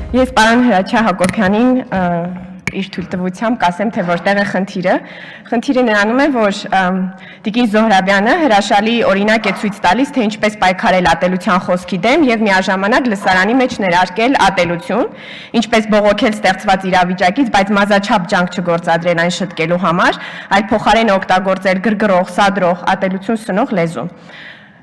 Ես պարոն Հրաչյա Հակոբյանին իր թույլտվությամբ կասեմ, թե որտեղ է խնդիրը։ Խնդիրը նրանում է, որ Տիկին Զոհրաբյանը հրաշալի օրինակ է ցույց տալիս, թե ինչպես պայքարել ատելության խոսքի դեմ եւ միաժամանակ լսարանի մեջ ներարկել ատելություն, ինչպես բողոքել ստեղծված իրավիճակից, բայց մազաչափ ջանք չգործադրել այն շտկելու համար, այլ փոխարեն օգտագործել գրգռող, սադրող, ատելություն սնող լեզու։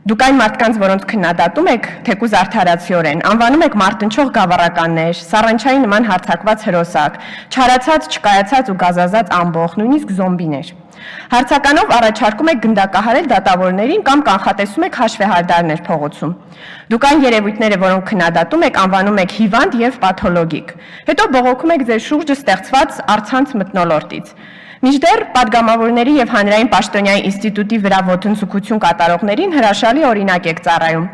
Դուք այն մարդկանց, որոնց քննադատում եք, թեկուզ արդարացիորեն, անվանում եք մարտնչող գավառականներ, սառանչայի նման հարձակված հրոսակ, չարացած, չկայացած ու գազազած ամբոխ, նույնիսկ զոմբիներ։ Հարցականով առաջարկում եք գնդակահարել դատավորներին կամ կանխատեսում եք հաշվեհարդարներ փողոցում։ Դուք այն երևույթները, որոնք քննադատում եք, անվանում եք հիվանդ եւ պաթոլոգիկ։ Հետո բողոքում եք ձեր շուրջը ստեղծված առցանց մթնոլորտից։ Մինչդեռ падգամավորների եւ հանրային պաշտոնյայի ինստիտուտի վրա ոտնձգություն կատարողներին հրաշալի օրինակ եք ծառայում։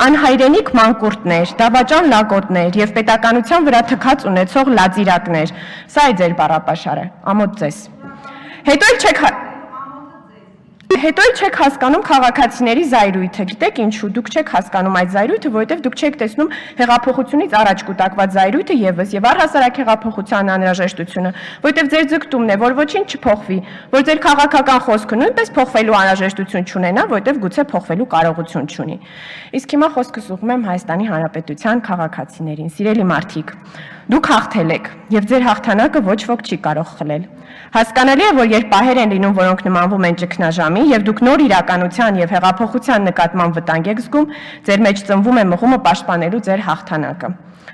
Անհայրենիք մանկուրտներ, դավաճան լակոտներ եւ պետականության վրա թքած ունեցող լաձիրակներ։ Սա է ձեր բառապաշարը, ամոթ ձեզ։ Հետո էլ չեք հասկանում քաղաքացիների զայրույթը։ Գիտեք ինչու, դուք չեք հասկանում այդ զայրույթը, որովհետև դուք չեք տեսնում հեղափոխությունից առաջ կուտակված զայրույթը եւս եւ առհասարակ հեղափոխության անհրաժեշտությունը, որովհետև ձեր ձգտումն է, որ ոչինչ չփոխվի, որ ձեր քաղաքական խոսքը նույնպես փոխվելու անհրաժեշտություն չունենա, որովհետև գուցե փոխվելու կարողություն չունի։ Իսկ հիմա խոսքս ուղղում եմ Հայաստանի Հանրապետության քաղաքացիներին, սիրելի մարդիկ։ Դուք հաղթել եք եւ ձեր հաղթանակը ոչ ոք չի կարող խլել։ Հասկանալի է, որ երբ պահեր են լինում, որոնք նմանվում են ճգնաժամի եւ դուք նոր իրականության եւ հեղափոխության նկատմամբ վտանգ եք զգում, ձեր մեջ ծնվում է մղումը պաշտպանելու ձեր հաղթանակը։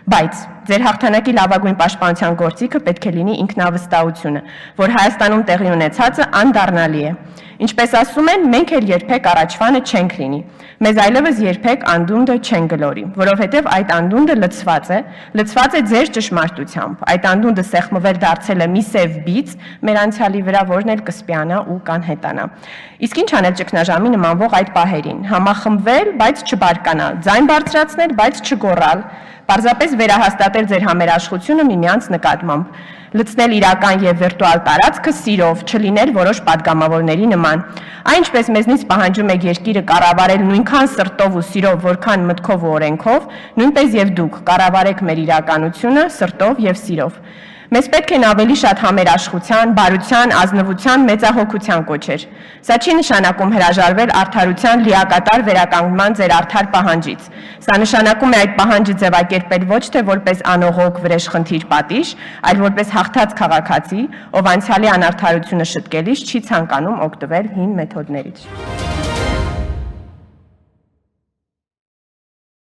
Բայց ձեր հաղթանակի լավագույն պաշտպանության գործիքը պետք է լինի ինքնավստահությունը, որ Հայաստանում տեղի ունեցածը անդառնալի է։ Ինչպես ասում են, մենք էլ երբեք առաջվանը չենք լինի։ Մեզ այլևս երբեք անդունդը չեն գլորի, որովհետև այդ անդունդը լցված է ձեր ճշմարտությամբ։ Այդ անդունդը սեղմվել դարձել է մի սև բիծ մեր անցյալի վրա, որն էլ կսպիանա ու կանհետանա։ Իսկ ինչ անել ճգնաժամի նմանվող այդ պահերին։ Համախմբվել, բայց չբարկանալ, ձայն բարձրացնել, բայց չգոռալ, պարզապես վերահաստատել ձեր համերաշխությունը միմյանց նկատմամբ, լցնել իրական եւ վիրտուալ տարածքը սիրով, չլինել որոշ падգամավորների նման։ Այնպես մեզնից պահանջում եք երկիրը կառավարել նույնքան սրտով ու սիրով, որքան մտքով ու օրենքով, նույնպես եւ դուք կառավարեք մեր իրականությունը սրտով եւ սիրով։ Մեզ պետք են ավելի շատ համերաշխության, բարության, ազնվության, մեծահոգության կոչեր։ Սա չի նշանակում հրաժարվել արդարության լիակատար վերականգնման ձեր արդար պահանջից։ Սա նշանակում է այդ պահանջը ձևակերպել ոչ թե որպես անողոք վրեժխնդիր պատիժ, այլ որպես հաղթած քաղաքացի, ով անցյալի անարդարությունը շտկելիս չի ցանկանում օգտվել հին մեթոդներից։